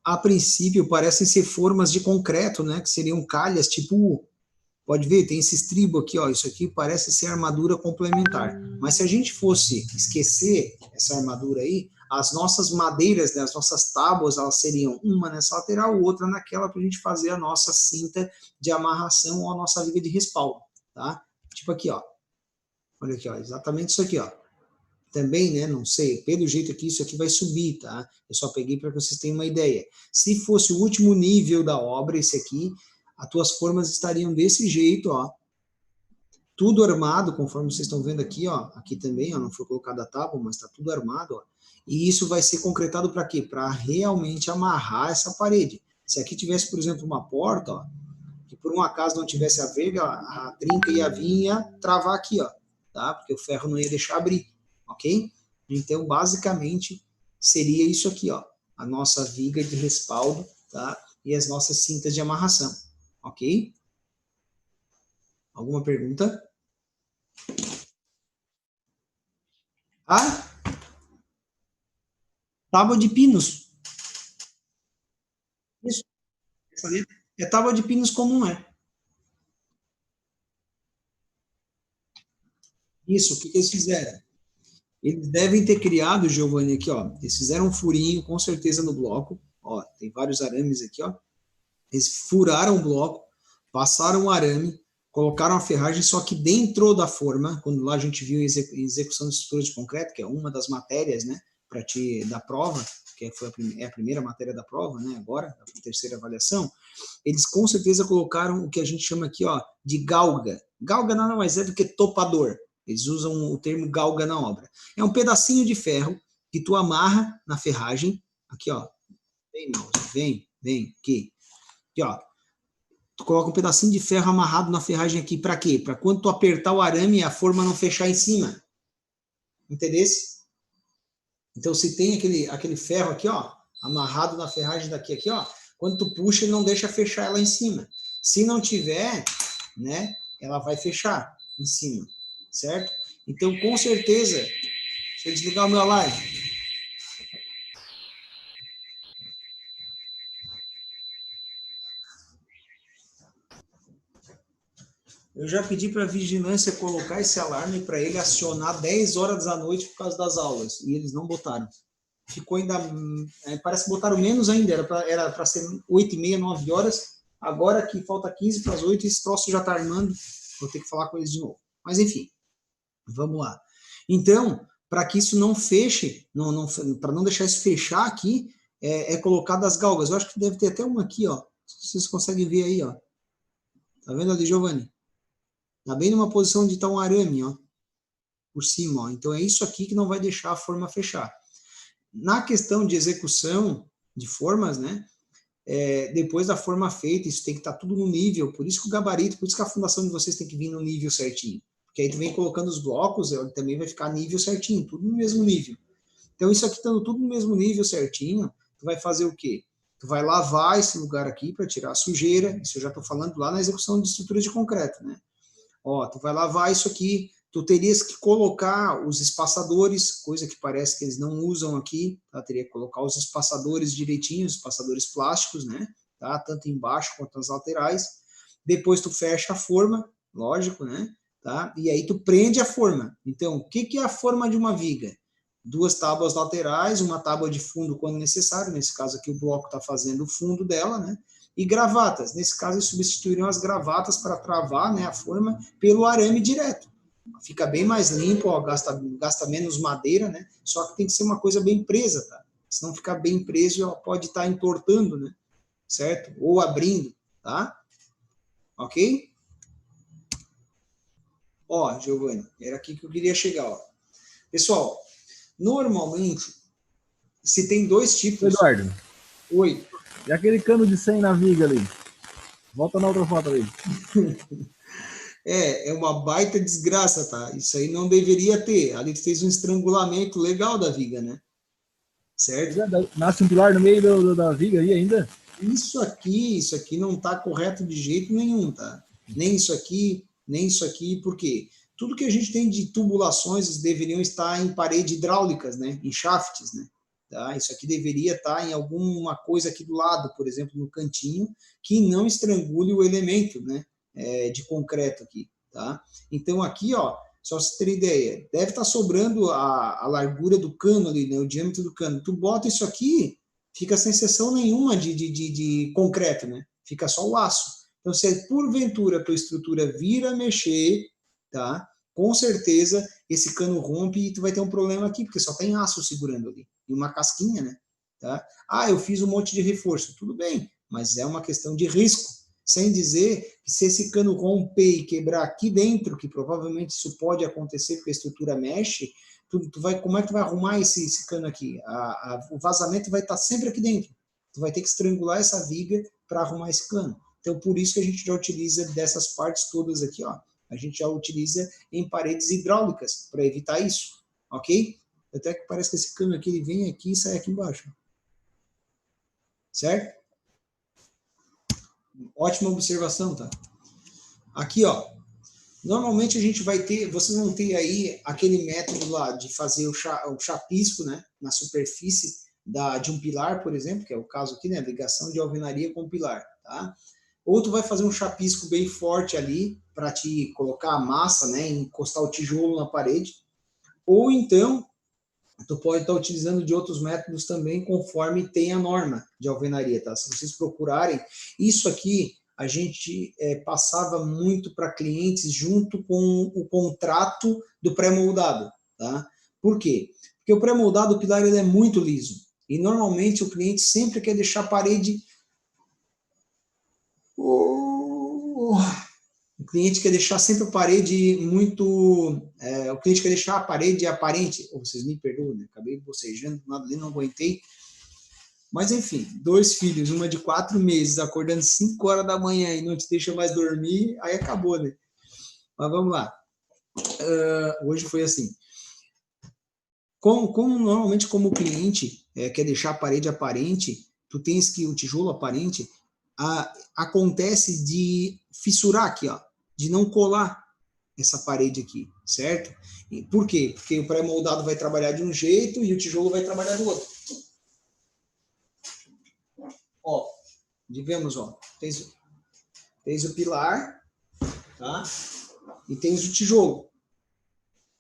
a princípio, parecem ser formas de concreto, né? Que seriam calhas, tipo U. Pode ver, tem esse estribo aqui, ó. Isso aqui parece ser armadura complementar. Mas se a gente fosse esquecer essa armadura aí, as nossas madeiras, né, as nossas tábuas, elas seriam uma nessa lateral, outra naquela, para a gente fazer a nossa cinta de amarração ou a nossa liga de respaldo, tá? Tipo aqui, ó. Olha aqui, ó. Exatamente isso aqui, ó. Também, né, não sei, pelo jeito aqui, isso aqui vai subir, tá? Eu só peguei para que vocês tenham uma ideia. Se fosse o último nível da obra, esse aqui, as tuas formas estariam desse jeito, ó. Tudo armado, conforme vocês estão vendo aqui, ó. Aqui também, ó, não foi colocada a tábua, mas está tudo armado, ó. E isso vai ser concretado para quê? Para realmente amarrar essa parede. Se aqui tivesse, por exemplo, uma porta, ó, que por um acaso não tivesse a verga, a trinca ia vir e ia travar aqui, ó, tá? Porque o ferro não ia deixar abrir, ok? Então, basicamente, seria isso aqui, ó. A nossa viga de respaldo, tá? E as nossas cintas de amarração, ok? Alguma pergunta? Ah, tábua de pinos. Isso. Essa ali é tábua de pinos comum, é. Isso, o que eles fizeram? Eles devem ter criado, Giovanni, aqui, ó. Eles fizeram um furinho, com certeza, no bloco. Ó, tem vários arames aqui, ó. Eles furaram o bloco, passaram o arame, colocaram a ferragem, só que dentro da forma, quando lá a gente viu execução de estrutura de concreto, que é uma das matérias, né, para te da prova, que foi a primeira matéria da prova, né, agora, a terceira avaliação, eles com certeza colocaram o que a gente chama aqui, ó, de galga. Galga nada mais é do que topador. Eles usam o termo galga na obra. É um pedacinho de ferro que tu amarra na ferragem, aqui, ó, vem, mouse, vem, aqui, ó, tu coloca um pedacinho de ferro amarrado na ferragem aqui, para quê? Para quando tu apertar o arame, a forma não fechar em cima. Entendesse? Então, se tem aquele ferro aqui, ó, amarrado na ferragem daqui, aqui, ó, quando tu puxa, ele não deixa fechar ela em cima. Se não tiver, né, ela vai fechar em cima, certo? Então, com certeza, deixa eu desligar o meu live. Eu já pedi para a vigilância colocar esse alarme para ele acionar 10 horas da noite por causa das aulas, e eles não botaram. Ficou ainda, parece que botaram menos ainda, era para ser 8h30, 9 horas, agora que falta 15 para as 8, esse troço já está armando, vou ter que falar com eles de novo. Mas enfim, vamos lá. Então, para que isso não feche, para não deixar isso fechar aqui, é colocado as galgas. Eu acho que deve ter até uma aqui, ó. Vocês conseguem ver aí, ó. Tá vendo ali, Giovanni? Tá bem numa posição de estar um arame, ó, por cima, ó. Então é isso aqui que não vai deixar a forma fechar. Na questão de execução de formas, né, depois da forma feita, isso tem que estar tudo no nível, por isso que o gabarito, por isso que a fundação de vocês tem que vir no nível certinho, porque aí tu vem colocando os blocos, ele também vai ficar nível certinho, tudo no mesmo nível. Então isso aqui estando tudo no mesmo nível certinho, tu vai fazer o quê? Tu vai lavar esse lugar aqui para tirar a sujeira, isso eu já estou falando lá na execução de estrutura de concreto, né? Ó, tu vai lavar isso aqui, tu terias que colocar os espaçadores, coisa que parece que eles não usam aqui, tá? Teria que colocar os espaçadores direitinho, os espaçadores plásticos, né? Tá? Tanto embaixo quanto nas laterais. Depois tu fecha a forma, lógico, né? Tá? E aí tu prende a forma. Então, o que é a forma de uma viga? 2 tábuas laterais, uma tábua de fundo quando necessário, nesse caso aqui o bloco está fazendo o fundo dela, né? E gravatas, nesse caso eles substituiriam as gravatas para travar, né, a forma pelo arame direto. Fica bem mais limpo, ó, gasta menos madeira, né? Só que tem que ser uma coisa bem presa, tá? Se não ficar bem preso, ó, pode estar entortando, né? Certo? Ou abrindo, tá? Ok? Ó, Giovanni, era aqui que eu queria chegar, ó. Pessoal, normalmente, se tem 2 tipos... Eduardo. Oi. E aquele cano de 100 na viga ali? Volta na outra foto ali. É uma baita desgraça, tá? Isso aí não deveria ter. Ali tu fez um estrangulamento legal da viga, né? Certo? Nasce um pilar no meio da viga aí ainda? Isso aqui não tá correto de jeito nenhum, tá? Nem isso aqui, por quê? Tudo que a gente tem de tubulações deveriam estar em parede hidráulicas, né? Em shafts, né? tá? Isso aqui deveria estar em alguma coisa aqui do lado, por exemplo, no cantinho, que não estrangule o elemento, né, de concreto aqui, tá? Então aqui, ó, só você ter ideia, deve estar sobrando a largura do cano ali, né, o diâmetro do cano. Tu bota isso aqui, fica sem seção nenhuma de concreto, né? Fica só o aço. Então, se porventura a tua estrutura vir a mexer, tá? Com certeza esse cano rompe e tu vai ter um problema aqui, porque só tem aço segurando ali, e uma casquinha, né? Tá? Ah, eu fiz um monte de reforço. Tudo bem, mas é uma questão de risco. Sem dizer que se esse cano romper e quebrar aqui dentro, que provavelmente isso pode acontecer porque a estrutura mexe, como é que tu vai arrumar esse cano aqui? O vazamento vai estar sempre aqui dentro. Tu vai ter que estrangular essa viga para arrumar esse cano. Então, por isso que a gente já utiliza dessas partes todas aqui, ó. A gente já utiliza em paredes hidráulicas para evitar isso, ok? Até que parece que esse cano aqui ele vem aqui e sai aqui embaixo. Certo? Ótima observação, tá? Aqui, ó. Normalmente a gente vai ter, vocês vão ter aí aquele método lá de fazer o chapisco, né, na superfície de um pilar, por exemplo, que é o caso aqui, né, ligação de alvenaria com pilar, tá? Ou tu vai fazer um chapisco bem forte ali para te colocar a massa, né, encostar o tijolo na parede. Ou então tu pode estar utilizando de outros métodos também, conforme tem a norma de alvenaria, tá? Se vocês procurarem, isso aqui a gente passava muito para clientes junto com o contrato do pré-moldado, tá? Por quê? Porque o pré-moldado, o pilar, ele é muito liso. E normalmente o cliente sempre quer deixar a parede... O cliente quer deixar sempre a parede muito... o cliente quer deixar a parede aparente. Oh, vocês me perdoem, né? Acabei bocejando, nada ali, não aguentei. Mas, enfim, 2 filhos, uma de 4 meses, acordando 5 horas da manhã e não te deixa mais dormir, aí acabou, né? Mas vamos lá. Hoje foi assim. Normalmente, como o cliente quer deixar a parede aparente, tu tens que o tijolo aparente, acontece de fissurar aqui, ó, de não colar essa parede aqui, certo? E por quê? Porque o pré-moldado vai trabalhar de um jeito e o tijolo vai trabalhar do outro. Ó, digamos, ó, tens o pilar, tá? E tens o tijolo.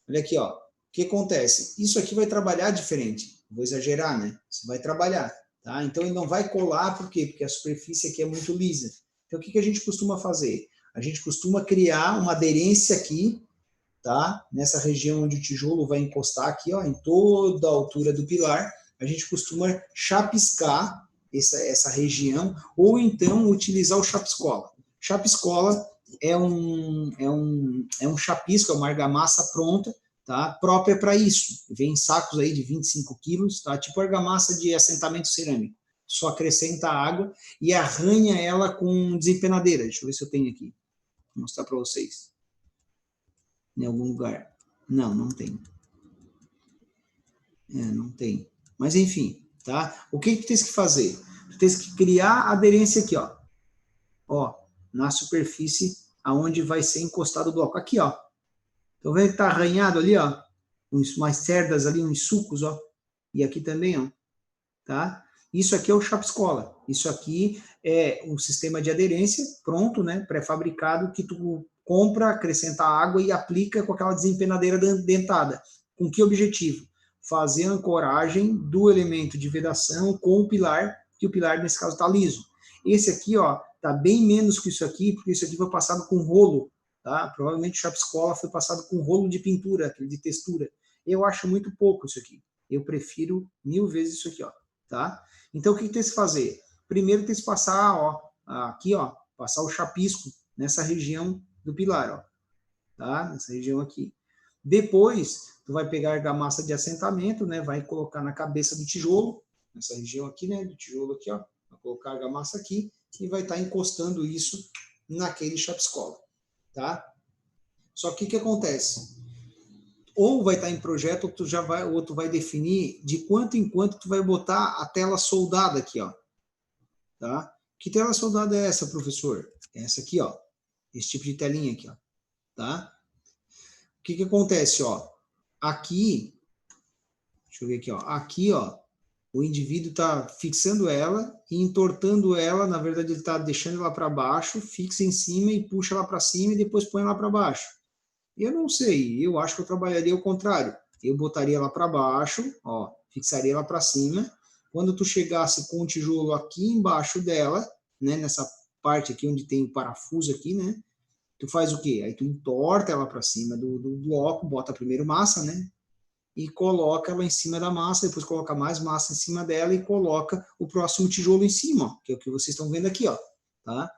Olha aqui, ó. O que acontece? Isso aqui vai trabalhar diferente. Vou exagerar, né? Você vai trabalhar, tá? Então ele não vai colar, por quê? Porque a superfície aqui é muito lisa. Então o que a gente costuma fazer? A gente costuma criar uma aderência aqui, tá? Nessa região onde o tijolo vai encostar aqui, ó, em toda a altura do pilar, a gente costuma chapiscar essa região, ou então utilizar o chapiscola. Chapiscola é um chapisco, é uma argamassa pronta, tá? Própria para isso. Vem em sacos aí de 25 quilos, tá? Tipo argamassa de assentamento cerâmico. Só acrescenta água e arranha ela com desempenadeira. Deixa eu ver se eu tenho aqui. Vou mostrar para vocês. Em algum lugar. Não, não tem. Não tem. Mas enfim, tá? O que tu tens que fazer? Tu tens que criar a aderência aqui, ó. Ó, na superfície aonde vai ser encostado o bloco. Aqui, ó. Estão vendo que tá arranhado ali, ó? Umas cerdas ali, uns sucos, ó. E aqui também, ó. Tá? Isso aqui é o chapiscola. Isso aqui é um sistema de aderência pronto, né? Pré-fabricado, que tu compra, acrescenta água e aplica com aquela desempenadeira dentada. Com que objetivo? Fazer a ancoragem do elemento de vedação com o pilar, que o pilar, nesse caso, está liso. Esse aqui, ó, tá bem menos que isso aqui, porque isso aqui foi passado com rolo, tá? Provavelmente o chapiscola foi passado com rolo de pintura, de textura. Eu acho muito pouco isso aqui. Eu prefiro 1000 vezes isso aqui, ó. Tá? Então, o que tem que fazer? Primeiro tem que passar, ó, aqui, ó, passar o chapisco nessa região do pilar, ó, tá? Nessa região aqui. Depois, tu vai pegar a argamassa de assentamento, né? Vai colocar na cabeça do tijolo, nessa região aqui, né? Do tijolo aqui, ó. Vai colocar a argamassa aqui e vai estar encostando isso naquele chapiscola, tá? Só que o que acontece? Ou vai estar em projeto, ou tu vai definir de quanto em quanto tu vai botar a tela soldada aqui, ó. Tá? Que tela soldada é essa, professor? É essa aqui, ó. Esse tipo de telinha aqui, ó. Tá? O que acontece, ó? Aqui, deixa eu ver aqui, ó. Aqui, ó, O indivíduo está fixando ela e entortando ela, na verdade ele está deixando ela para baixo, fixa em cima e puxa ela para cima e depois põe ela para baixo. Eu não sei, eu acho que eu trabalharia o contrário. Eu botaria ela para baixo, ó, fixaria ela para cima. Quando tu chegasse com o tijolo aqui embaixo dela, né, nessa parte aqui onde tem o parafuso aqui, né, tu faz o quê? Aí tu entorta ela para cima do bloco, bota primeiro massa, né, e coloca ela em cima da massa, depois coloca mais massa em cima dela e coloca o próximo tijolo em cima, ó, que é o que vocês estão vendo aqui, ó, tá?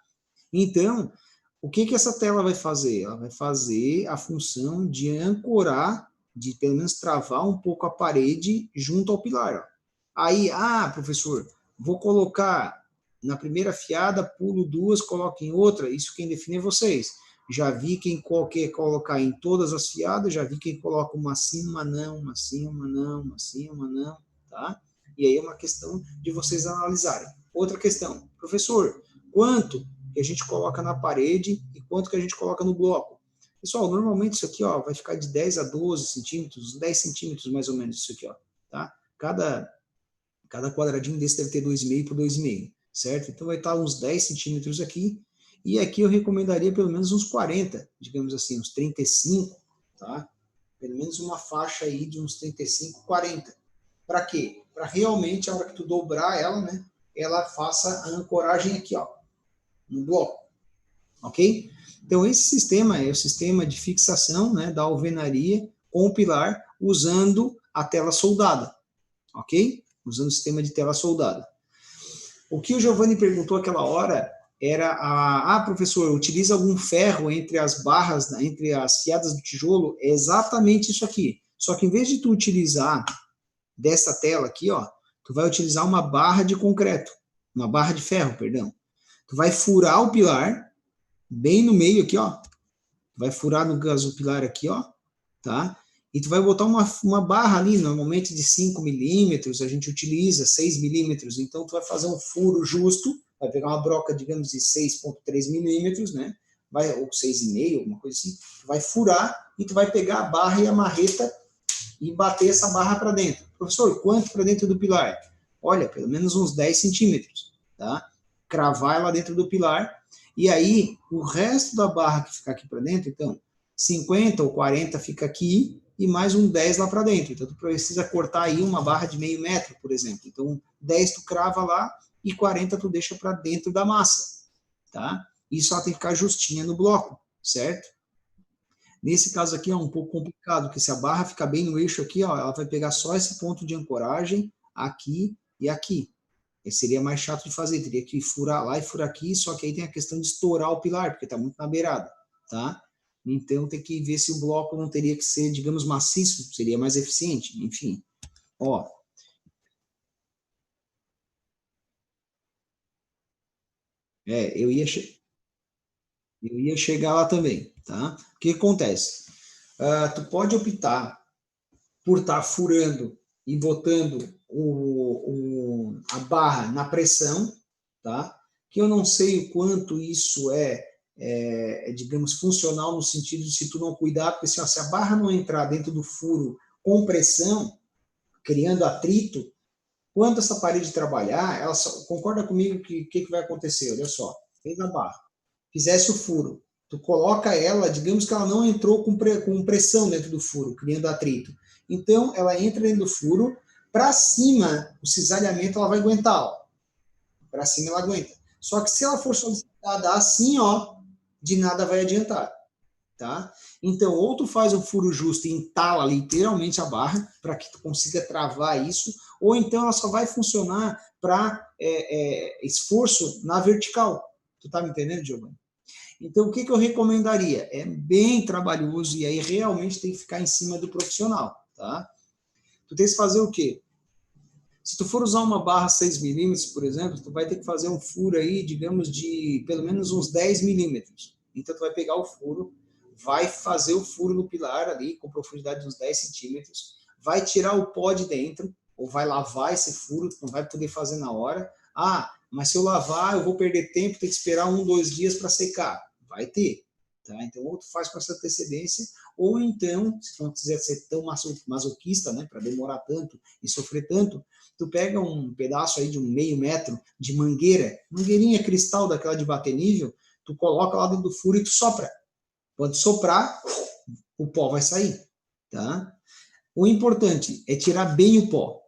Então, o que essa tela vai fazer? Ela vai fazer a função de ancorar, de pelo menos travar um pouco a parede junto ao pilar, ó. Aí, professor, vou colocar na primeira fiada, pulo duas, coloco em outra, isso quem define é vocês. Já vi quem quer colocar em todas as fiadas, já vi quem coloca uma sim, uma não, uma sim, uma não, uma sim, uma não, tá? E aí é uma questão de vocês analisarem. Outra questão, professor, quanto que a gente coloca na parede e quanto que a gente coloca no bloco? Pessoal, normalmente isso aqui, ó, vai ficar de 10 a 12 centímetros, 10 centímetros mais ou menos isso aqui, ó, tá? Cada quadradinho desse deve ter 2,5 por 2,5, certo? Então vai estar uns 10 centímetros aqui, e aqui eu recomendaria pelo menos uns 40, digamos assim, uns 35, tá? Pelo menos uma faixa aí de uns 35, 40. Para quê? Para realmente, a hora que tu dobrar ela, né, ela faça a ancoragem aqui, ó, no bloco, ok? Então esse sistema é o sistema de fixação, né, da alvenaria com o pilar, usando a tela soldada, ok? Usando o sistema de tela soldada. O que o Giovanni perguntou aquela hora era, professor, utiliza algum ferro entre as barras, entre as fiadas do tijolo? É exatamente isso aqui. Só que em vez de tu utilizar dessa tela aqui, ó, tu vai utilizar uma barra de concreto, uma barra de ferro, perdão. Tu vai furar o pilar, bem no meio aqui, ó. Tu vai furar no caso o pilar aqui, ó, tá? E tu vai botar uma barra ali, normalmente de 5 milímetros, a gente utiliza 6 milímetros, então tu vai fazer um furo justo, vai pegar uma broca, digamos, de 6,3 milímetros, né? Ou 6,5, alguma coisa assim, tu vai furar e tu vai pegar a barra e a marreta e bater essa barra para dentro. Professor, quanto para dentro do pilar? Olha, pelo menos uns 10 centímetros, tá? Cravar ela dentro do pilar, e aí o resto da barra que ficar aqui para dentro, então, 50 ou 40 fica aqui, e mais um 10 lá para dentro. Então, tu precisa cortar aí uma barra de meio metro, por exemplo. Então, 10 tu crava lá e 40 tu deixa para dentro da massa, tá? Isso ela tem que ficar justinha no bloco, certo? Nesse caso aqui é um pouco complicado, porque se a barra ficar bem no eixo aqui, ó, ela vai pegar só esse ponto de ancoragem aqui e aqui. E seria mais chato de fazer, teria que furar lá e furar aqui, só que aí tem a questão de estourar o pilar, porque está muito na beirada, tá? Então tem que ver se o bloco não teria que ser, digamos, maciço, seria mais eficiente, enfim. Ó, eu ia chegar lá também, tá? O que acontece? Tu pode optar por estar furando e botando a barra na pressão, tá? Que eu não sei o quanto isso digamos, funcional no sentido de se tu não cuidar, porque se a barra não entrar dentro do furo com pressão, criando atrito, quando essa parede trabalhar, ela concorda comigo que vai acontecer? Olha só, fez a barra, fizesse o furo, tu coloca ela, digamos que ela não entrou com pressão dentro do furo, criando atrito. Então, ela entra dentro do furo, para cima, o cisalhamento ela vai aguentar, ó. Para cima ela aguenta. Só que se ela for solicitada assim, ó, de nada vai adiantar, tá? Então, ou tu faz o furo justo e entala literalmente a barra, para que tu consiga travar isso, ou então ela só vai funcionar para esforço na vertical. Tu tá me entendendo, Giovanni? Então, o que eu recomendaria? É bem trabalhoso e aí realmente tem que ficar em cima do profissional, tá? Tu tem que fazer o quê? Se tu for usar uma barra 6 milímetros, por exemplo, tu vai ter que fazer um furo aí, digamos, de pelo menos uns 10 milímetros. Então, tu vai pegar o furo, vai fazer o furo no pilar ali, com profundidade de uns 10 centímetros, vai tirar o pó de dentro, ou vai lavar esse furo, tu não vai poder fazer na hora. Mas se eu lavar, eu vou perder tempo, tem que esperar 1, 2 dias para secar. Vai ter. Tá? Então, ou tu faz com essa antecedência, ou então, se tu não quiser ser tão masoquista, né, para demorar tanto e sofrer tanto, Tu pega um pedaço aí de 1/2 metro de mangueirinha cristal daquela de bater nível, tu coloca lá dentro do furo e tu sopra. Pode soprar, o pó vai sair, tá? O importante é tirar bem o pó.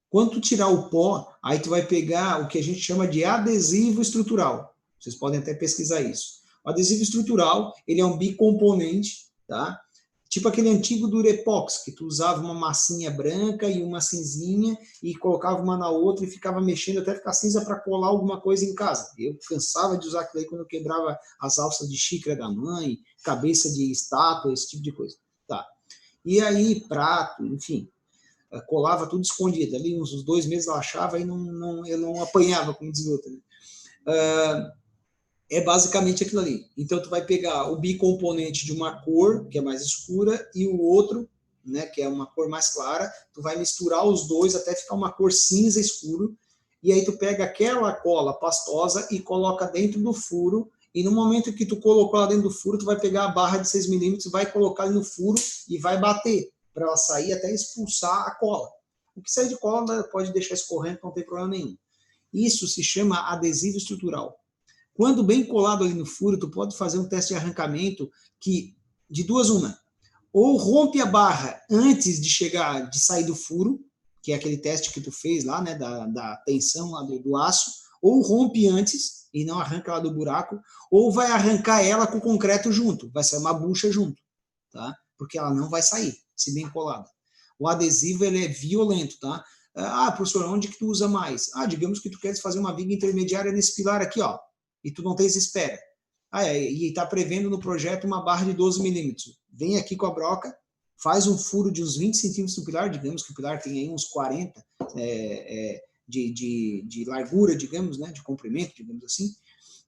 Quando tu tirar o pó, aí tu vai pegar o que a gente chama de adesivo estrutural. Vocês podem até pesquisar isso. O adesivo estrutural, ele é um bicomponente, tá? Tipo aquele antigo Durepox, que tu usava uma massinha branca e uma cinzinha e colocava uma na outra e ficava mexendo até ficar cinza para colar alguma coisa em casa. Eu cansava de usar aquilo aí quando eu quebrava as alças de xícara da mãe, cabeça de estátua, esse tipo de coisa. Tá. E aí, prato, enfim, colava tudo escondido. Ali uns 2 meses eu achava e eu não apanhava, como diz o outro. É basicamente aquilo ali. Então, tu vai pegar o bicomponente de uma cor, que é mais escura, e o outro, né, que é uma cor mais clara, tu vai misturar os dois até ficar uma cor cinza escuro, e aí tu pega aquela cola pastosa e coloca dentro do furo, e no momento que tu colocou lá dentro do furo, tu vai pegar a barra de 6 milímetros, vai colocar ali no furo e vai bater, para ela sair até expulsar a cola. O que sair de cola pode deixar escorrendo, não tem problema nenhum. Isso se chama adesivo estrutural. Quando bem colado ali no furo, tu pode fazer um teste de arrancamento que, de duas uma, ou rompe a barra antes de chegar, de sair do furo, que é aquele teste que tu fez lá, né, da tensão lá do aço, ou rompe antes e não arranca lá do buraco, ou vai arrancar ela com o concreto junto, vai sair uma bucha junto, tá? Porque ela não vai sair, se bem colada. O adesivo, ele é violento, tá? Ah, professor, onde que tu usa mais? Ah, digamos que tu queres fazer uma viga intermediária nesse pilar aqui, ó, e tu não tens espera. E está prevendo no projeto uma barra de 12 milímetros. Vem aqui com a broca, faz um furo de uns 20 centímetros no pilar, digamos que o pilar tem aí uns 40 de largura, digamos, né, de comprimento, digamos assim.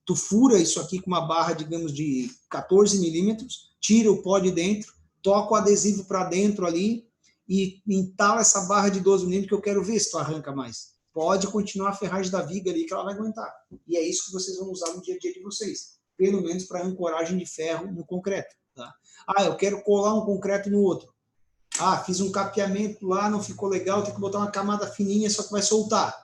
Tu fura isso aqui com uma barra, digamos, de 14 milímetros, tira o pó de dentro, toca o adesivo para dentro ali e entala essa barra de 12 milímetros que eu quero ver se tu arranca mais. Pode continuar a ferragem da viga ali que ela vai aguentar. E é isso que vocês vão usar no dia a dia de vocês. Pelo menos para ancoragem de ferro no concreto. Tá? Ah, eu quero colar um concreto no outro. Ah, fiz um capeamento lá, não ficou legal, tem que botar uma camada fininha, só que vai soltar.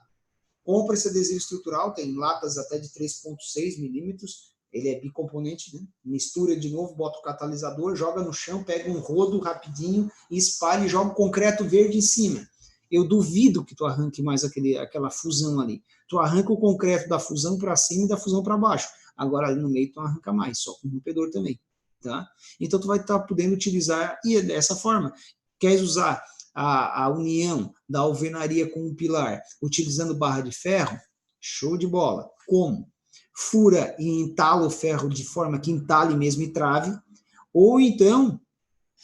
Compra esse adesivo estrutural, tem latas até de 3,6 milímetros, ele é bicomponente, né? Mistura de novo, bota o catalisador, joga no chão, pega um rodo rapidinho, espalha e joga o concreto verde em cima. Eu duvido que tu arranque mais aquela fusão ali. Tu arranca o concreto da fusão para cima e da fusão para baixo. Agora ali no meio tu não arranca mais, só com o rompedor também. Tá? Então tu vai estar podendo utilizar e dessa forma. Queres usar a união da alvenaria com o pilar utilizando barra de ferro? Show de bola. Como? Fura e entala o ferro de forma que entale mesmo e trave, ou então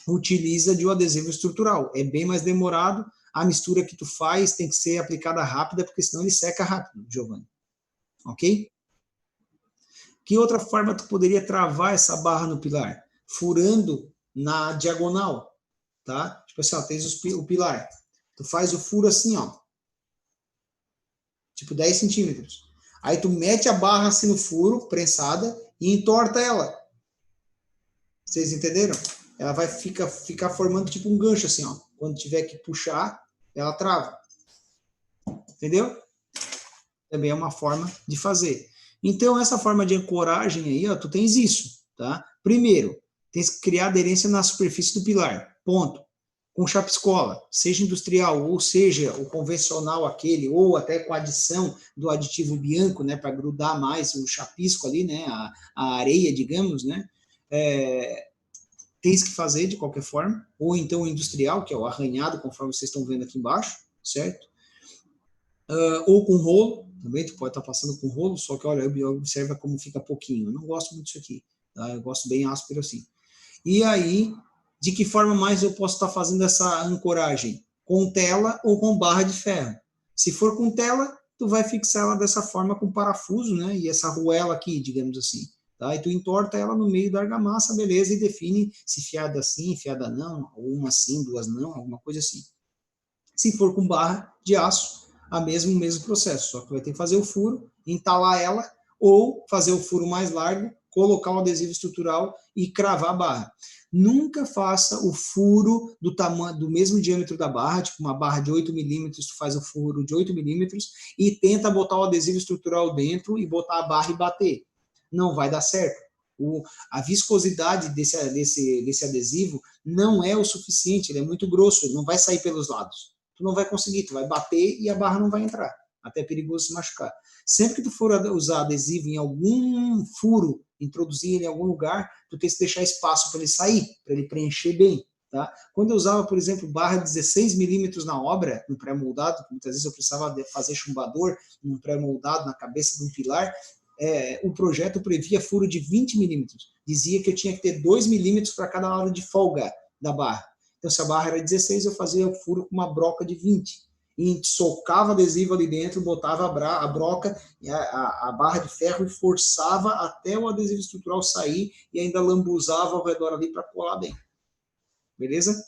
utiliza de um adesivo estrutural. É bem mais demorado, a mistura que tu faz tem que ser aplicada rápida, porque senão ele seca rápido, Giovanni. Ok? Que outra forma tu poderia travar essa barra no pilar? Furando na diagonal, tá? Tipo assim, ó, tens o pilar. Tu faz o furo assim, ó. Tipo 10 centímetros. Aí tu mete a barra assim no furo, prensada, e entorta ela. Vocês entenderam? Ela vai ficar formando tipo um gancho assim, ó. Quando tiver que puxar, ela trava. Entendeu? Também é uma forma de fazer. Então, essa forma de ancoragem aí, ó, tu tens isso, tá? Primeiro, tens que criar aderência na superfície do pilar. Ponto. Com chapiscola, seja industrial ou seja o convencional aquele, ou até com adição do aditivo bianco, né, para grudar mais o chapisco ali, né, a areia, digamos, né, tens que fazer de qualquer forma, ou então o industrial, que é o arranhado, conforme vocês estão vendo aqui embaixo, certo? Ou com rolo, também tu pode estar passando com rolo, só que olha, observa como fica pouquinho. Eu não gosto muito disso aqui, tá? Eu gosto bem áspero assim. E aí, de que forma mais eu posso estar fazendo essa ancoragem? Com tela ou com barra de ferro. Se for com tela, tu vai fixar ela dessa forma com parafuso, né? E essa arruela aqui, digamos assim. Tá? E tu entorta ela no meio da argamassa, beleza, e define se fiada sim, fiada não, ou uma sim, duas não, alguma coisa assim. Se for com barra de aço, o mesmo processo, só que vai ter que fazer o furo, entalar ela, ou fazer o furo mais largo colocar o adesivo estrutural e cravar a barra. Nunca faça o furo do tamanho, do mesmo diâmetro da barra, tipo uma barra de 8 milímetros, tu faz o furo de 8 milímetros e tenta botar o adesivo estrutural dentro e botar a barra e bater. Não vai dar certo. A viscosidade desse adesivo não é o suficiente, ele é muito grosso, ele não vai sair pelos lados. Tu não vai conseguir, tu vai bater e a barra não vai entrar. Até é perigoso se machucar. Sempre que tu for usar adesivo em algum furo, introduzir ele em algum lugar, tu tem que deixar espaço para ele sair, para ele preencher bem. Tá? Quando eu usava, por exemplo, barra 16 milímetros na obra, no pré-moldado, muitas vezes eu precisava fazer chumbador, um pré-moldado na cabeça de um pilar, o projeto previa furo de 20 milímetros. Dizia que eu tinha que ter 2 milímetros para cada lado de folga da barra. Então, se a barra era 16, eu fazia o furo com uma broca de 20. E socava adesivo ali dentro, botava a broca, a barra de ferro e forçava até o adesivo estrutural sair e ainda lambuzava ao redor ali para colar bem. Beleza?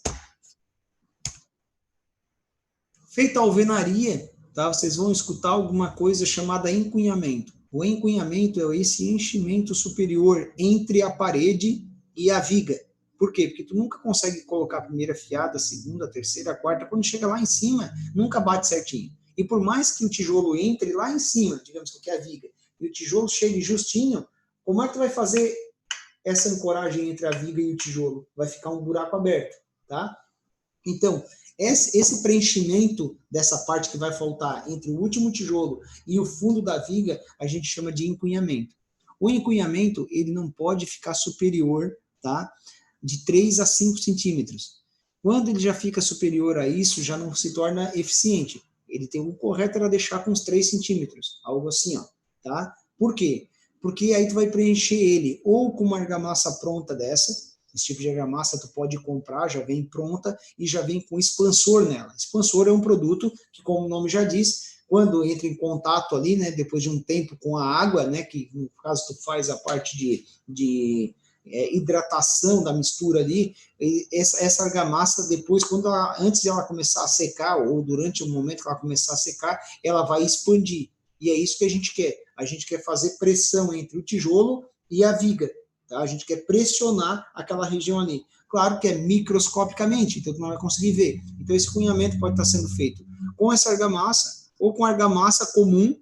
Feita a alvenaria, tá? Vocês vão escutar alguma coisa chamada encunhamento. O encunhamento é esse enchimento superior entre a parede e a viga. Por quê? Porque tu nunca consegue colocar a primeira fiada, a segunda, a terceira, a quarta. Quando chega lá em cima, nunca bate certinho. E por mais que o tijolo entre lá em cima, digamos que aqui é a viga, e o tijolo chegue justinho, como é que tu vai fazer essa ancoragem entre a viga e o tijolo? Vai ficar um buraco aberto, tá? Então, esse preenchimento dessa parte que vai faltar entre o último tijolo e o fundo da viga, a gente chama de encunhamento. O encunhamento, ele não pode ficar superior, tá? De 3 a 5 centímetros. Quando ele já fica superior a isso, já não se torna eficiente. Ele tem o correto era deixar com uns 3 centímetros, algo assim, ó, tá? Por quê? Porque aí tu vai preencher ele ou com uma argamassa pronta dessa. Esse tipo de argamassa tu pode comprar, já vem pronta e já vem com expansor nela. Expansor é um produto que, como o nome já diz, quando entra em contato ali, né, depois de um tempo com a água, né, que no caso tu faz a parte de hidratação da mistura ali, essa argamassa depois, antes de ela começar a secar, ou durante o momento que ela começar a secar, ela vai expandir. E é isso que a gente quer. A gente quer fazer pressão entre o tijolo e a viga. Tá? A gente quer pressionar aquela região ali. Claro que é microscopicamente, então tu não vai conseguir ver. Então esse cunhamento pode estar sendo feito com essa argamassa ou com argamassa comum,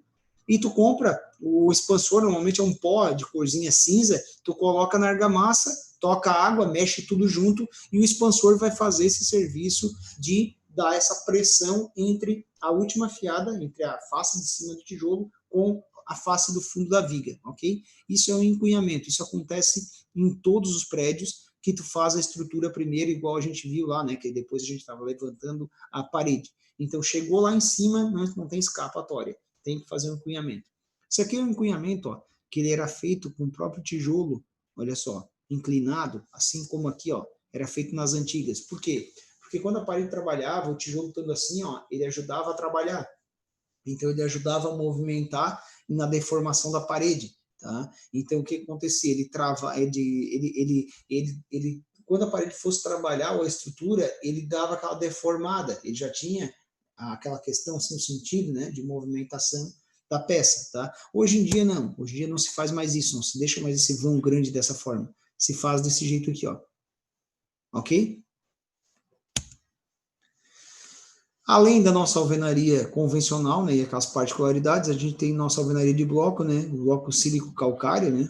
e tu compra o expansor, normalmente é um pó de corzinha cinza, tu coloca na argamassa, toca a água, mexe tudo junto e o expansor vai fazer esse serviço de dar essa pressão entre a última fiada, entre a face de cima do tijolo com a face do fundo da viga, ok? Isso é um encunhamento, isso acontece em todos os prédios que tu faz a estrutura primeiro, igual a gente viu lá, né? Que depois a gente estava levantando a parede. Então, chegou lá em cima, não tem escapatória, tem que fazer um encunhamento. Isso aqui é um encunhamento, ó, que ele era feito com o próprio tijolo, olha só, inclinado, assim como aqui, ó, era feito nas antigas. Por quê? Porque quando a parede trabalhava, o tijolo estando assim, ó, ele ajudava a trabalhar. Então, ele ajudava a movimentar na deformação da parede. Tá? Então, o que acontecia? Quando a parede fosse trabalhar ou a estrutura, ele dava aquela deformada. Ele já tinha aquela questão, assim, o sentido, né, de movimentação da peça. Tá? Hoje em dia, não. Hoje em dia não se faz mais isso. Não se deixa mais esse vão grande dessa forma. Se faz desse jeito aqui, ó. Ok? Além da nossa alvenaria convencional, né, e aquelas particularidades, a gente tem nossa alvenaria de bloco, né, o bloco sílico-calcário, né,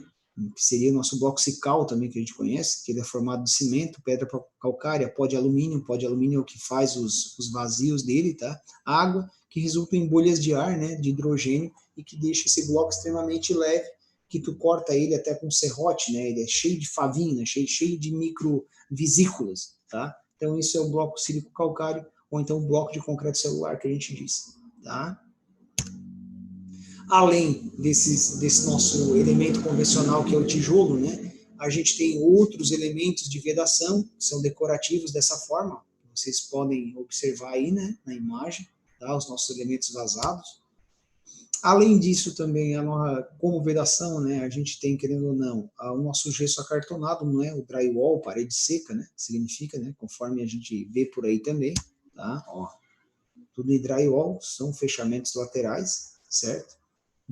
que seria o nosso bloco Cical também, que a gente conhece, que ele é formado de cimento, pedra calcária, pó de alumínio é o que faz os vazios dele, tá? Água, que resulta em bolhas de ar, né, de hidrogênio, e que deixa esse bloco extremamente leve, que tu corta ele até com serrote, né, ele é cheio de favinho, né, cheio de microvesículas, tá? Então, isso é o bloco sílico-calcário, ou então o bloco de concreto celular que a gente disse, tá? Além desse nosso elemento convencional que é o tijolo, né, a gente tem outros elementos de vedação que são decorativos dessa forma, vocês podem observar aí, né, na imagem, tá, os nossos elementos vazados. Além disso também, como vedação, né, a gente tem, querendo ou não, o nosso gesso acartonado, não é o drywall, parede seca, né, significa, né, conforme a gente vê por aí também, tá, ó, tudo em drywall, são fechamentos laterais, certo?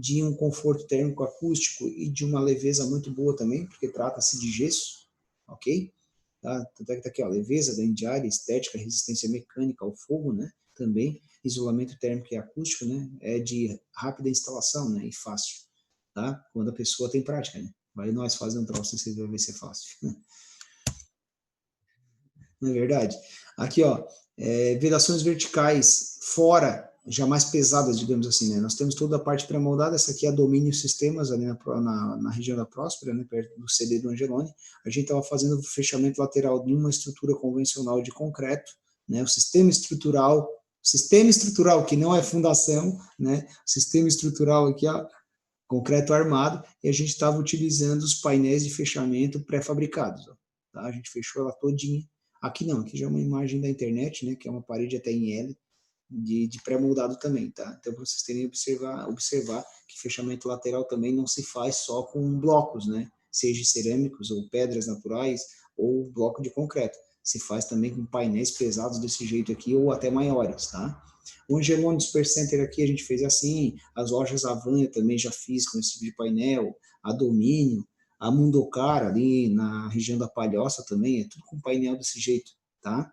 de um conforto térmico acústico e de uma leveza muito boa também, porque trata-se de gesso, ok? Tá? Tanto é que tá aqui, ó, leveza, dano de área, estética, resistência mecânica ao fogo, né? Também, isolamento térmico e acústico, né? É de rápida instalação, né? E fácil, tá? Quando a pessoa tem prática, né? Vai nós fazer um troço, você vai ver se é fácil. Não é verdade? Aqui, ó, vedações verticais fora, já mais pesadas, digamos assim, né? Nós temos toda a parte pré-moldada, essa aqui é a Domínio Sistemas, ali na região da Próspera, né? Perto do CD do Angeloni. A gente estava fazendo o fechamento lateral de uma estrutura convencional de concreto, né? O sistema estrutural, que não é fundação, né? O sistema estrutural aqui, ó, concreto armado, e a gente estava utilizando os painéis de fechamento pré-fabricados, ó, tá? A gente fechou ela todinha. Aqui não, aqui já é uma imagem da internet, né, que é uma parede até em L, de pré-moldado também, tá? Então, para vocês terem observar que fechamento lateral também não se faz só com blocos, né? Seja cerâmicos ou pedras naturais ou bloco de concreto. Se faz também com painéis pesados desse jeito aqui ou até maiores, tá? O Angeloni Super Center aqui a gente fez assim, as lojas Avan eu também já fiz com esse tipo de painel, a Domínio, a Mundocar ali na região da Palhoça também, é tudo com painel desse jeito, tá?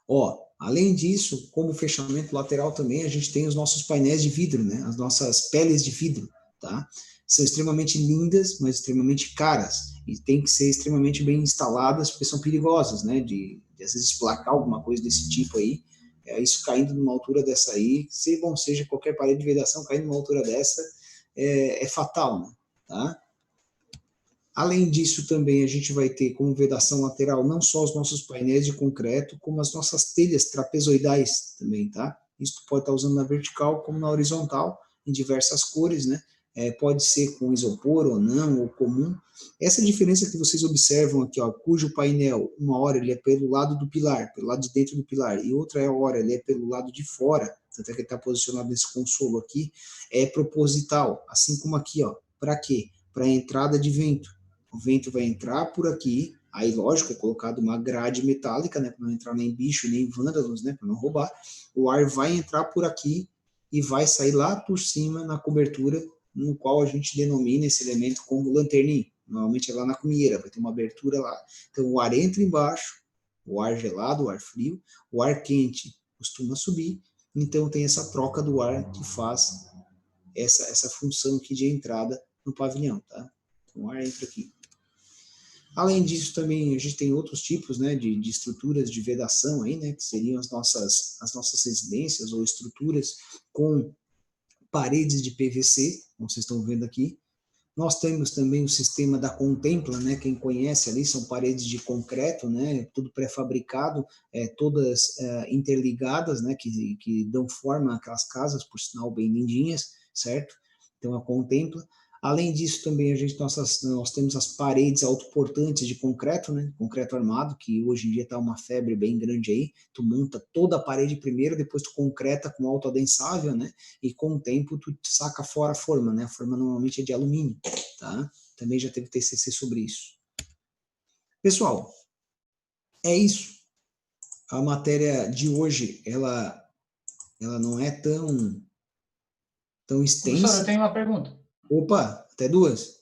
Ó, além disso, como fechamento lateral também, a gente tem os nossos painéis de vidro, né? As nossas peles de vidro, tá? São extremamente lindas, mas extremamente caras. E tem que ser extremamente bem instaladas, porque são perigosas, né? De às vezes placar alguma coisa desse tipo aí. Isso caindo numa altura dessa aí, seja qualquer parede de vedação caindo numa altura dessa, é fatal, né? Tá? Além disso, também a gente vai ter como vedação lateral não só os nossos painéis de concreto, como as nossas telhas trapezoidais também, tá? Isso pode estar usando na vertical como na horizontal, em diversas cores, né? Pode ser com isopor ou não, ou comum. Essa diferença que vocês observam aqui, ó, cujo painel, uma hora ele é pelo lado do pilar, pelo lado de dentro do pilar, e outra hora ele é pelo lado de fora, tanto é que ele está posicionado nesse consolo aqui, é proposital, assim como aqui, ó. Para quê? Para a entrada de vento. O vento vai entrar por aqui, aí lógico, é colocado uma grade metálica, né, para não entrar nem bicho, nem vândalos, né, para não roubar. O ar vai entrar por aqui e vai sair lá por cima na cobertura, no qual a gente denomina esse elemento como lanterninha. Normalmente é lá na cumieira, vai ter uma abertura lá. Então o ar entra embaixo, o ar gelado, o ar frio, o ar quente costuma subir, então tem essa troca do ar que faz essa função aqui de entrada no pavilhão, tá? Então o ar entra aqui. Além disso, também a gente tem outros tipos, né, de estruturas de vedação aí, né, que seriam as nossas residências ou estruturas com paredes de PVC, como vocês estão vendo aqui. Nós temos também o sistema da Contempla, né, quem conhece ali, são paredes de concreto, né, tudo pré-fabricado, todas interligadas, né, que dão forma àquelas casas, por sinal bem lindinhas, certo? Então a Contempla. Além disso, também nós temos as paredes autoportantes de concreto, né? Concreto armado, que hoje em dia está uma febre bem grande aí. Tu monta toda a parede primeiro, depois tu concreta com autoadensável, né? E com o tempo tu saca fora a forma, né? A forma normalmente é de alumínio, tá? Também já teve TCC sobre isso. Pessoal, é isso. A matéria de hoje, ela não é tão extensa. Professor, eu tenho uma pergunta. Opa, até duas.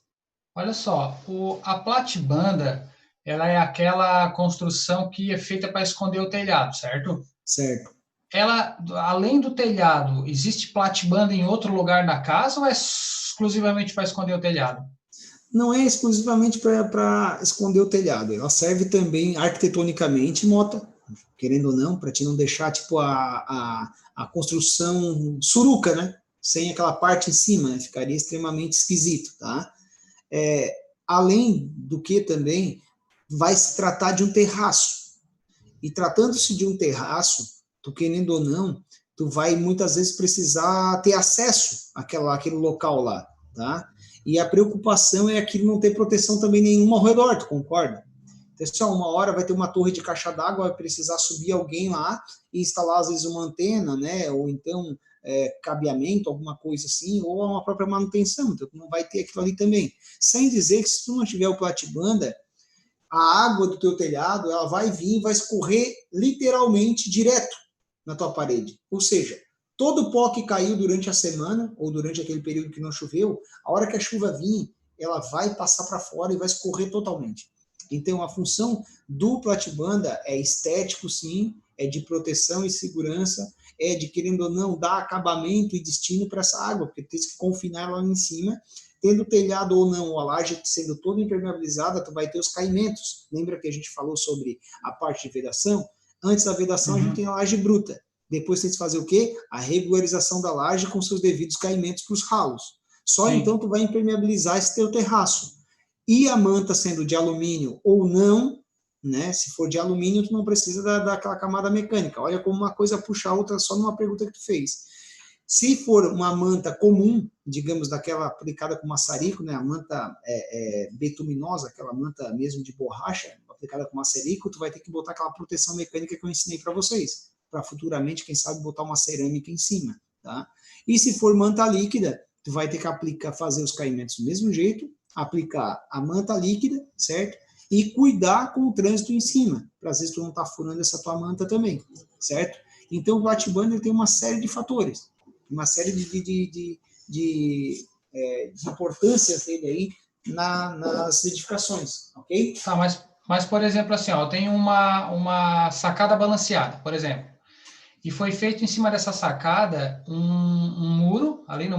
Olha só, a platibanda, ela é aquela construção que é feita para esconder o telhado, certo? Certo. Ela, além do telhado, existe platibanda em outro lugar da casa ou é exclusivamente para esconder o telhado? Não é exclusivamente para esconder o telhado, ela serve também arquitetonicamente, Mota, querendo ou não, para te não deixar tipo a construção suruca, né? Sem aquela parte em cima, né? Ficaria extremamente esquisito, tá? Além do que também vai se tratar de um terraço. E tratando-se de um terraço, tu querendo ou não, tu vai muitas vezes precisar ter acesso àquele local lá, tá? E a preocupação é aquilo não ter proteção também nenhuma ao redor, tu concorda? Então, só uma hora vai ter uma torre de caixa d'água, vai precisar subir alguém lá e instalar, às vezes, uma antena, né? Ou então cabeamento, alguma coisa assim, ou uma própria manutenção. Então, tu não vai ter aquilo ali também. Sem dizer que se tu não tiver o platibanda, a água do teu telhado, ela vai vir e vai escorrer literalmente direto na tua parede. Ou seja, Todo o pó que caiu durante a semana, ou durante aquele período que não choveu, a hora que a chuva vir, ela vai passar para fora e vai escorrer totalmente. Então, a função do platibanda é estético, sim, é de proteção e segurança, é de, querendo ou não, dar acabamento e destino para essa água, porque tem que confinar ela lá em cima. Tendo telhado ou não, a laje sendo toda impermeabilizada, tu vai ter os caimentos. Lembra que a gente falou sobre a parte de vedação? Antes da vedação, a gente tem a laje bruta. Depois tem que fazer o quê? A regularização da laje com seus devidos caimentos para os ralos. Só Sim. então tu vai impermeabilizar esse teu terraço. E a manta sendo de alumínio ou não, né? Se for de alumínio, tu não precisa daquela camada mecânica. Olha como uma coisa puxa a outra só numa pergunta que tu fez. Se for uma manta comum, digamos, daquela aplicada com maçarico, né, a manta betuminosa, aquela manta mesmo de borracha, aplicada com maçarico, tu vai ter que botar aquela proteção mecânica que eu ensinei para vocês, para futuramente, quem sabe, botar uma cerâmica em cima, tá? E se for manta líquida, tu vai ter que fazer os caimentos do mesmo jeito, aplicar a manta líquida, certo? E cuidar com o trânsito em cima, para às vezes tu não tá furando essa tua manta também, certo? Então o platibanda tem uma série de fatores, uma série de importâncias dele aí nas edificações, ok? Tá, mas por exemplo, assim, ó, eu tenho uma sacada balanceada, por exemplo, e foi feito em cima dessa sacada um muro, ali no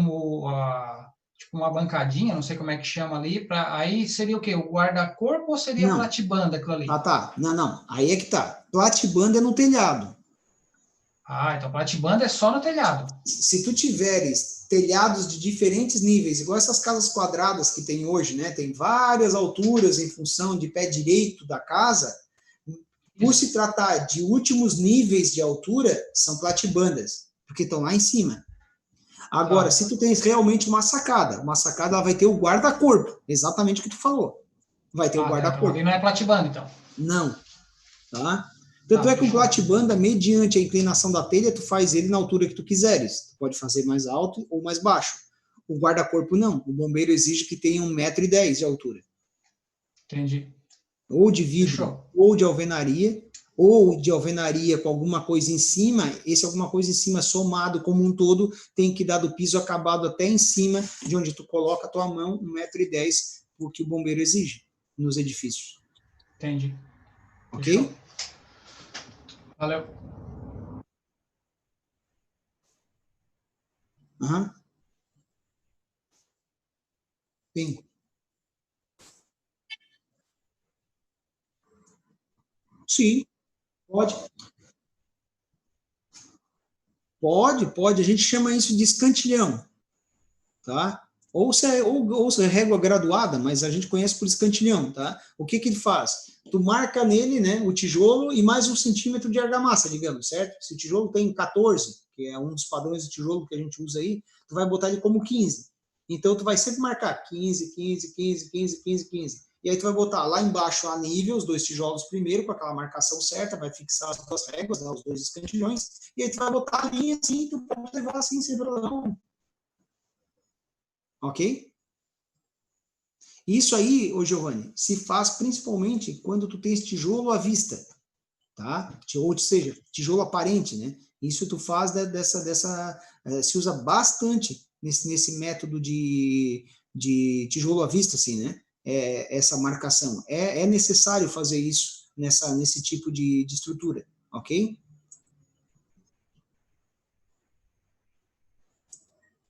tipo uma bancadinha, não sei como é que chama ali, aí seria o quê? O guarda-corpo ou seria Não. platibanda aquilo ali? Tá. Não. Aí é que tá. Platibanda é no telhado. Ah, então platibanda é só no telhado. Se tu tiveres telhados de diferentes níveis, igual essas casas quadradas que tem hoje, né? Tem várias alturas em função de pé direito da casa. Por se tratar de últimos níveis de altura, são platibandas, porque estão lá em cima. Agora, se tu tens realmente uma sacada ela vai ter o guarda-corpo, exatamente o que tu falou. Vai ter o Então guarda-corpo. ali não é platibanda, então. Não, tá? Tanto é que o platibanda, mediante a inclinação da telha, tu faz ele na altura que tu quiseres. Tu pode fazer mais alto ou mais baixo. O guarda-corpo não. O bombeiro exige que tenha 1,10 m de altura. Entendi. Ou de vidro, Fechou. ou de alvenaria com alguma coisa em cima. Esse alguma coisa em cima somado como um todo tem que dar do piso acabado até em cima de onde tu coloca a tua mão, 1,10 m, o que o bombeiro exige nos edifícios. Entendi. Ok? Fechou. Valeu. Aham. Sim. Sim, pode. Pode. A gente chama isso de escantilhão, tá? Ou se é régua graduada, mas a gente conhece por escantilhão, tá? O que ele faz? Tu marca nele, né, o tijolo e mais 1 centímetro de argamassa, digamos, certo? Se o tijolo tem 14, que é um dos padrões de tijolo que a gente usa aí, tu vai botar ele como 15. Então, tu vai sempre marcar 15. E aí tu vai botar lá embaixo a nível, os 2 tijolos primeiro, com aquela marcação certa, vai fixar as 2 réguas, né, os 2 escantilhões, e aí tu vai botar a linha assim, tu pode levar assim, sem problema. Ok? Isso aí, ô Giovanni, se faz principalmente quando tu tens tijolo à vista, tá? Ou seja, tijolo aparente, né? Isso tu faz se usa bastante nesse método de tijolo à vista, assim, né? Essa marcação. É necessário fazer isso nesse tipo de estrutura, ok?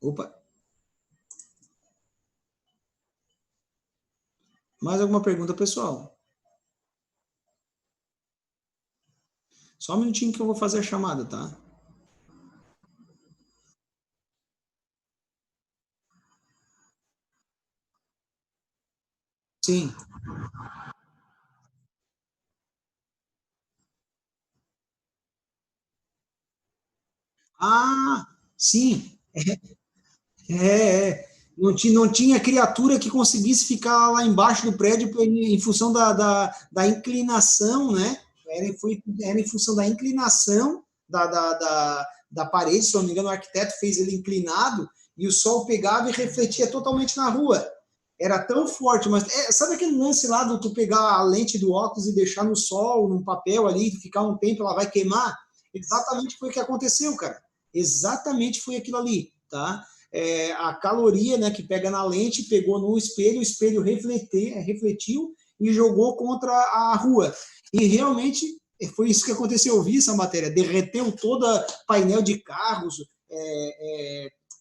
Opa! Mais alguma pergunta, pessoal? Só um minutinho que eu vou fazer a chamada, tá? Sim. Ah, sim. Não tinha criatura que conseguisse ficar lá embaixo do prédio em função da inclinação, né? Era em função da inclinação da parede, se não me engano, o arquiteto fez ele inclinado e o sol pegava e refletia totalmente na rua. Era tão forte, mas sabe aquele lance lá do tu pegar a lente do óculos e deixar no sol, num papel ali, ficar um tempo, ela vai queimar? Exatamente foi o que aconteceu, cara. Exatamente foi aquilo ali, tá? A caloria, né, que pega na lente, pegou no espelho, o espelho refletiu e jogou contra a rua. E realmente foi isso que aconteceu. Eu vi essa matéria, derreteu toda painel de carros,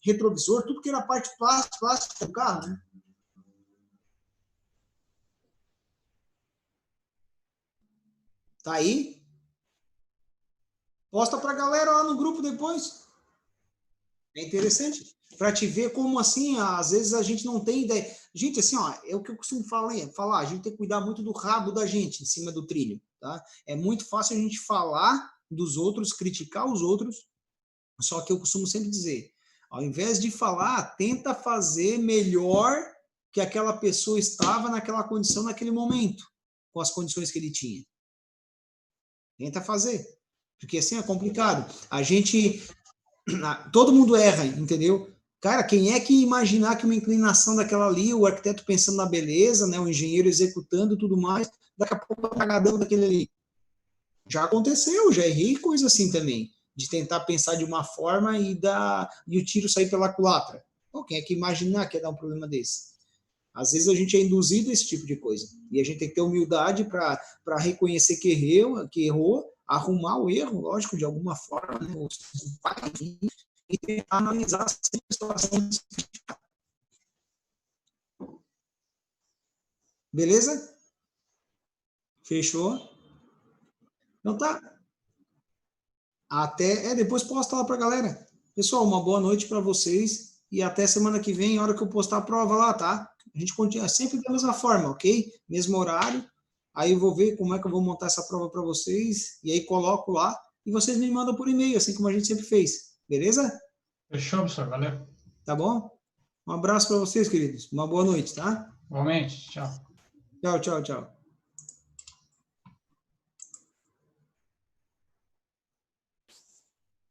retrovisor, tudo que era parte plástica do carro, né? Tá aí? Posta pra galera lá no grupo depois. É interessante para te ver como assim, às vezes a gente não tem ideia. Gente, assim, ó, é o que eu costumo falar, a gente tem que cuidar muito do rabo da gente em cima do trilho, tá? É muito fácil a gente falar dos outros, criticar os outros, só que eu costumo sempre dizer, ao invés de falar, tenta fazer melhor que aquela pessoa estava naquela condição naquele momento, com as condições que ele tinha. Tenta fazer, porque assim é complicado. A gente todo mundo erra, entendeu? Cara, quem é que imaginar que uma inclinação daquela ali, o arquiteto pensando na beleza, né, o engenheiro executando tudo mais, daqui a pouco tá apagadão daquele ali. Já aconteceu, já errei coisa assim também, de tentar pensar de uma forma e o tiro sair pela culatra. Pô, quem é que imaginar que ia dar um problema desse? Às vezes a gente é induzido a esse tipo de coisa. E a gente tem que ter humildade para reconhecer que errou, arrumar o erro, lógico, de alguma forma, né? E tentar analisar a situação. Beleza? Fechou? Então tá. Até. Depois posta lá pra galera. Pessoal, uma boa noite para vocês. E até semana que vem, hora que eu postar a prova lá, tá? A gente continua sempre da mesma forma, ok? Mesmo horário. Aí eu vou ver como é que eu vou montar essa prova para vocês. E aí coloco lá. E vocês me mandam por e-mail, assim como a gente sempre fez. Beleza? Fechou, professor. Valeu. Tá bom? Um abraço para vocês, queridos. Uma boa noite, tá? Igualmente. Tchau. Tchau, tchau, tchau.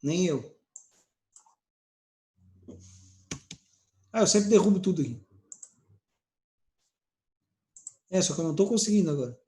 Nem eu. Eu sempre derrubo tudo aqui. Só que eu não tô conseguindo agora.